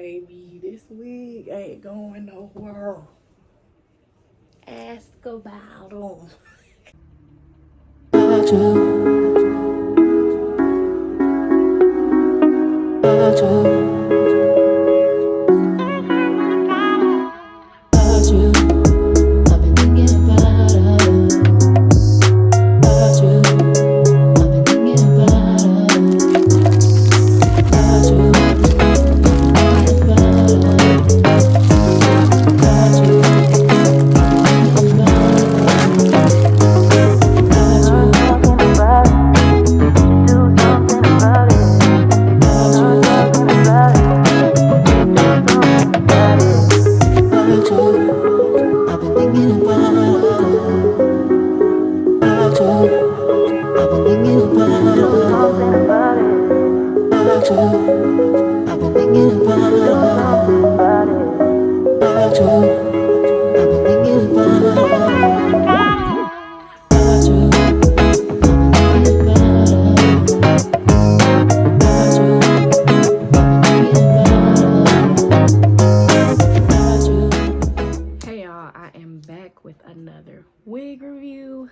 baby. This wig ain't going nowhere. Ask about them. Another wig review.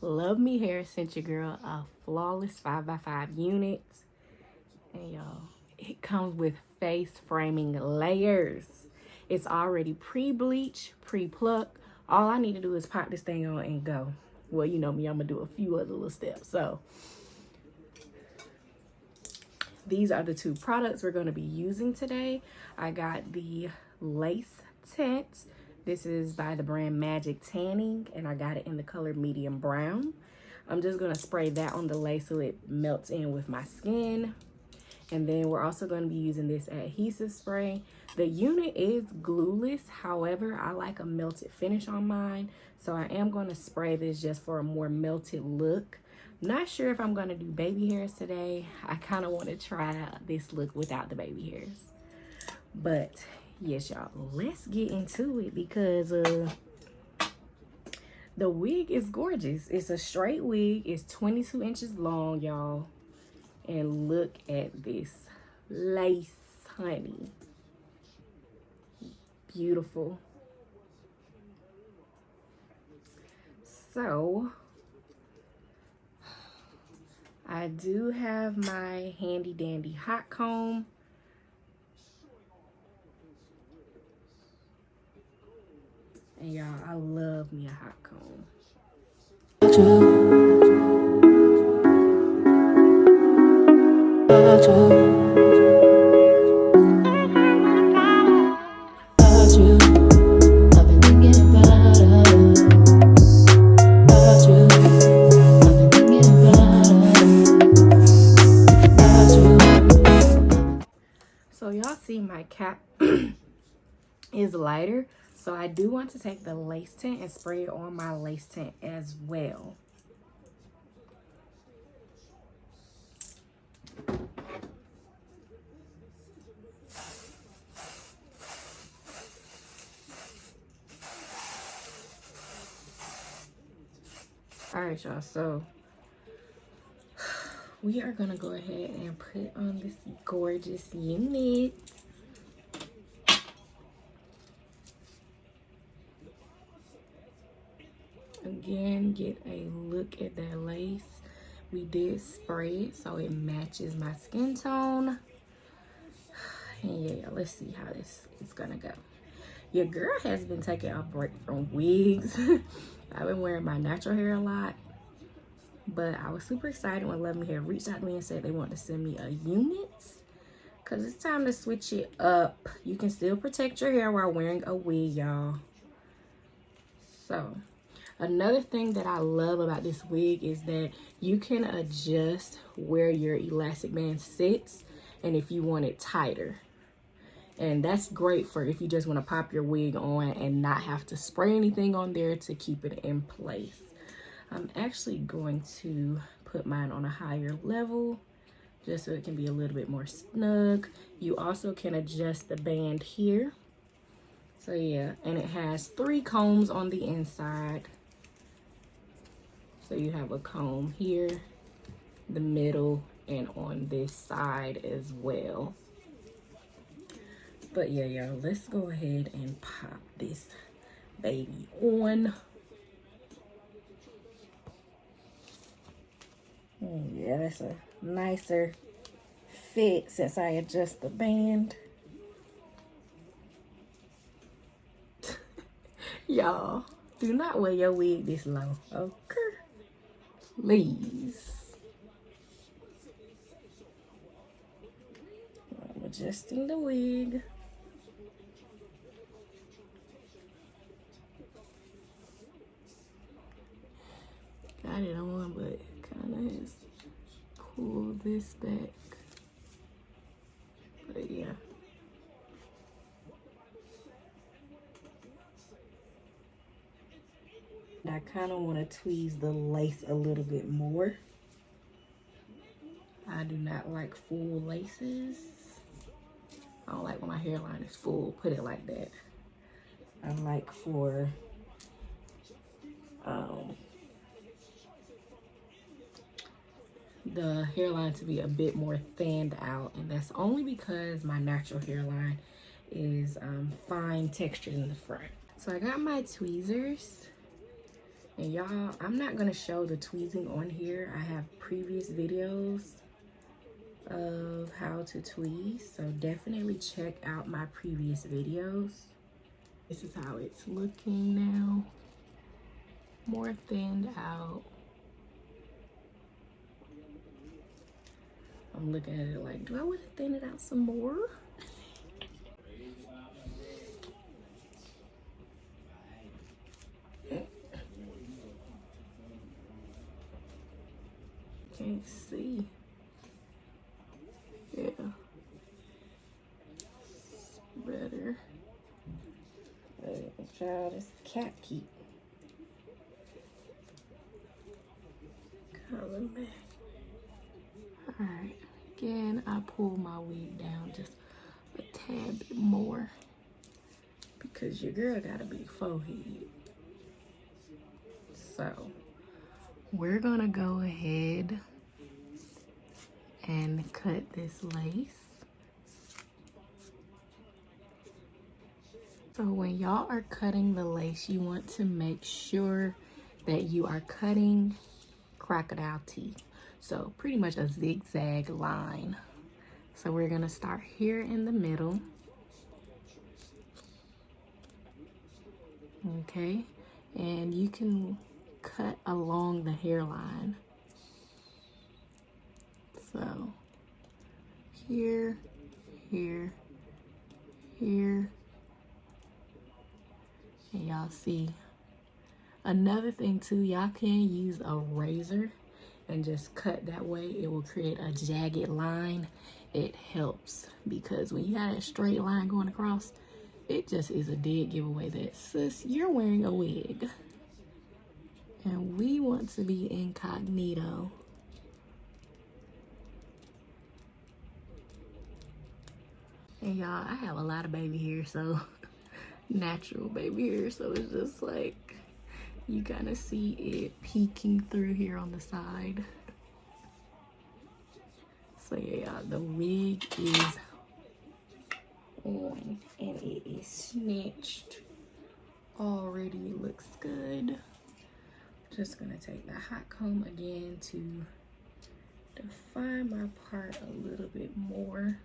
Love Me Hair sent your girl a flawless 5x5 unit, and y'all, it comes with face framing layers. It's already pre-bleach, pre-plucked. All I need to do is pop this thing on and go. Well, you know me, I'm gonna do a few other little steps. So these are the two products we're going to be using today. I got the lace tint. This is by the brand Magic Tanning, and I got it in the color medium brown. I'm just going to spray that on the lace so it melts in with my skin. And then we're also going to be using this adhesive spray. The unit is glueless. However, I like a melted finish on mine, so I am going to spray this just for a more melted look. Not sure if I'm going to do baby hairs today. I kind of want to try this look without the baby hairs. But yes, y'all, let's get into it because the wig is gorgeous. It's a straight wig. It's 22 inches long, y'all. And look at this lace, honey. Beautiful. So I do have my handy dandy hot comb. And y'all, I love me a hot comb. So y'all see my cap is lighter, so I do want to take the lace tint and spray it on my lace tint as well. All right, y'all, so we are gonna go ahead and put on this gorgeous unit. Again, get a look at that lace. We did spray it so it matches my skin tone. And yeah, let's see how this is gonna go. Your girl has been taking a break from wigs. I've been wearing my natural hair a lot, but I was super excited when Love Me Hair reached out to me and said they want to send me a unit because it's time to switch it up. You can still protect your hair while wearing a wig, y'all. So another thing that I love about this wig is that you can adjust where your elastic band sits and if you want it tighter. And that's great for if you just want to pop your wig on and not have to spray anything on there to keep it in place. I'm actually going to put mine on a higher level just so it can be a little bit more snug. You also can adjust the band here. So yeah, and it has 3 combs on the inside. So you have a comb here, the middle, and on this side as well. But yeah, y'all, let's go ahead and pop this baby on. Yeah, that's a nicer fit since I adjust the band. Y'all, do not wear your wig this low, okay? Please. I'm adjusting the wig. Got it on, but kind of has pulled this back. But yeah. I kind of want to tweeze the lace a little bit more. I do not like full laces. I don't like when my hairline is full, put it like that. I like for the hairline to be a bit more thinned out, and that's only because my natural hairline is fine textured in the front. So I got my tweezers, and y'all, I'm not gonna show the tweezing on here. I have previous videos of how to tweeze, so definitely check out my previous videos. This is how it's looking now, more thinned out. I'm looking at it like, do I want to thin it out some more? Can't see. Yeah. Better. Child, this cat keep coming back. Alright. Again, I pull my wig down just a tad bit more because your girl got a big forehead. So we're gonna go ahead and cut this lace. So when y'all are cutting the lace, you want to make sure that you are cutting crocodile teeth. So pretty much a zigzag line. So we're gonna start here in the middle. Okay, and you can cut along the hairline. So here, here, here. And y'all see. Another thing too, y'all can use a razor and just cut that way. It will create a jagged line. It helps because when you have that straight line going across, it just is a dead giveaway that, sis, you're wearing a wig. And we want to be incognito. And y'all, I have a lot of baby hair, so natural baby hair, so it's just like you kind of see it peeking through here on the side. So yeah, the wig is on and it is snatched already. It looks good. Just gonna take the hot comb again to define my part a little bit more.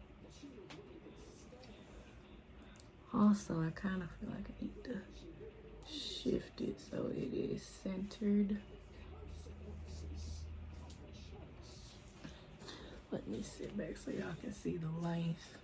Also, I kind of feel like I need to shift it so it is centered. Let me sit back so y'all can see the length.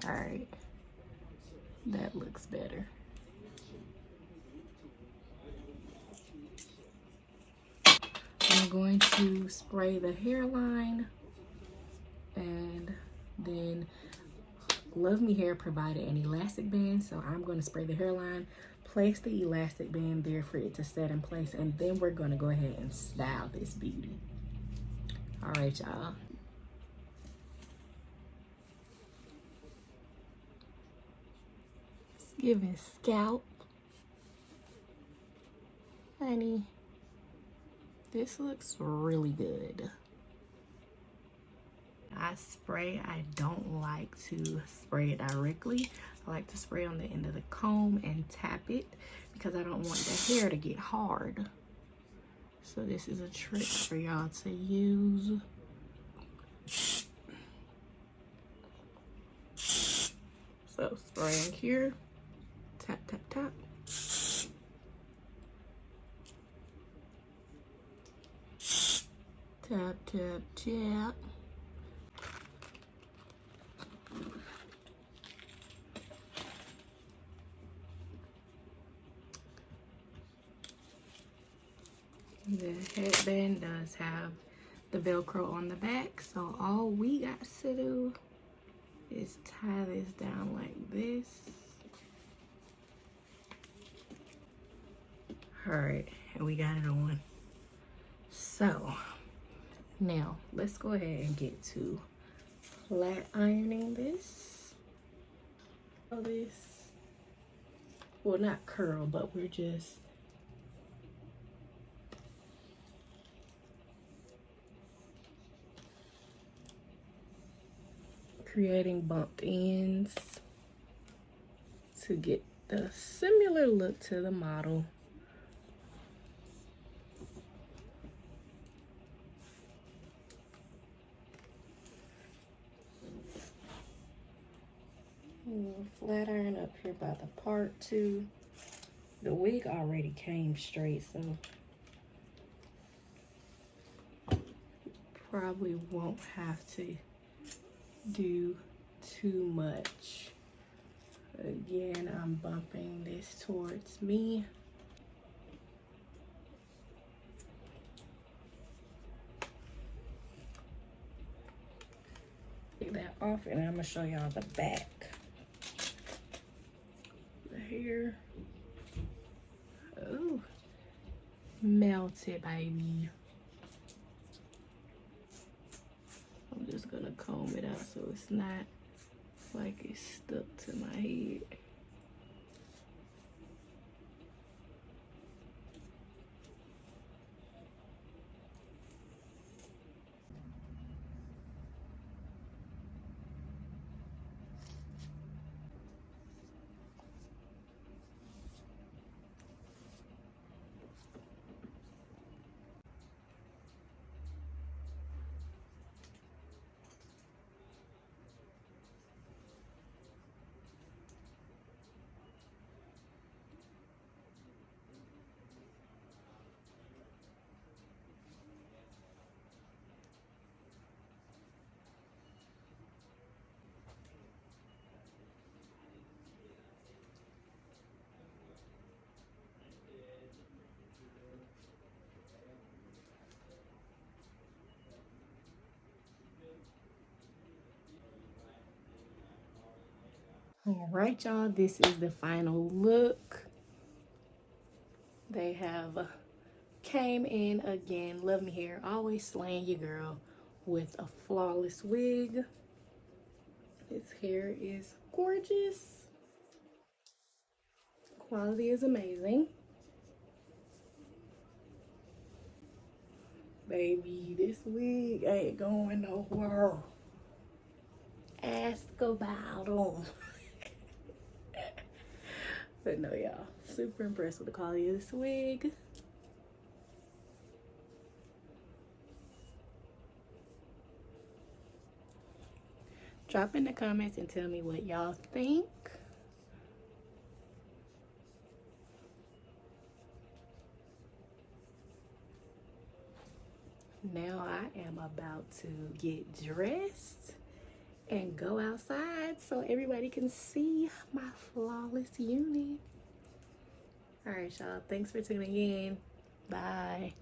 All right, that looks better. I'm going to spray the hairline, and then Love Me Hair provided an elastic band, so I'm going to spray the hairline, place the elastic band there for it to set in place, and then we're going to go ahead and style this beauty. All right, y'all. It's giving scalp. Honey, this looks really good. I don't like to spray it directly. I like to spray on the end of the comb and tap it because I don't want the hair to get hard. So this is a trick for y'all to use. So spraying here, tap, tap, tap. Tap, tap, tap. The headband does have the Velcro on the back, so all we got to do is tie this down like this. All right, and we got it on. So now let's go ahead and get to flat ironing this. Well, not curl, but we're just creating bumped ends to get the similar look to the model. Flat iron up here by the part too. The wig already came straight, so probably won't have to do too much. Again, I'm bumping this towards me. Take that off and I'm gonna show y'all the back. The hair. Oh, melted, baby. I'm just gonna comb it out so it's not like it's stuck to my head. All right, y'all, this is the final look. They have came in again. Love me hair, always slaying your girl with a flawless wig. This hair is gorgeous. Quality is amazing. Baby, this wig ain't going nowhere. Ask about them. But no, y'all, super impressed with the quality of this wig. Drop in the comments and tell me what y'all think. Now I am about to get dressed and go outside so everybody can see my flawless unit. All right, y'all, thanks for tuning in. Bye.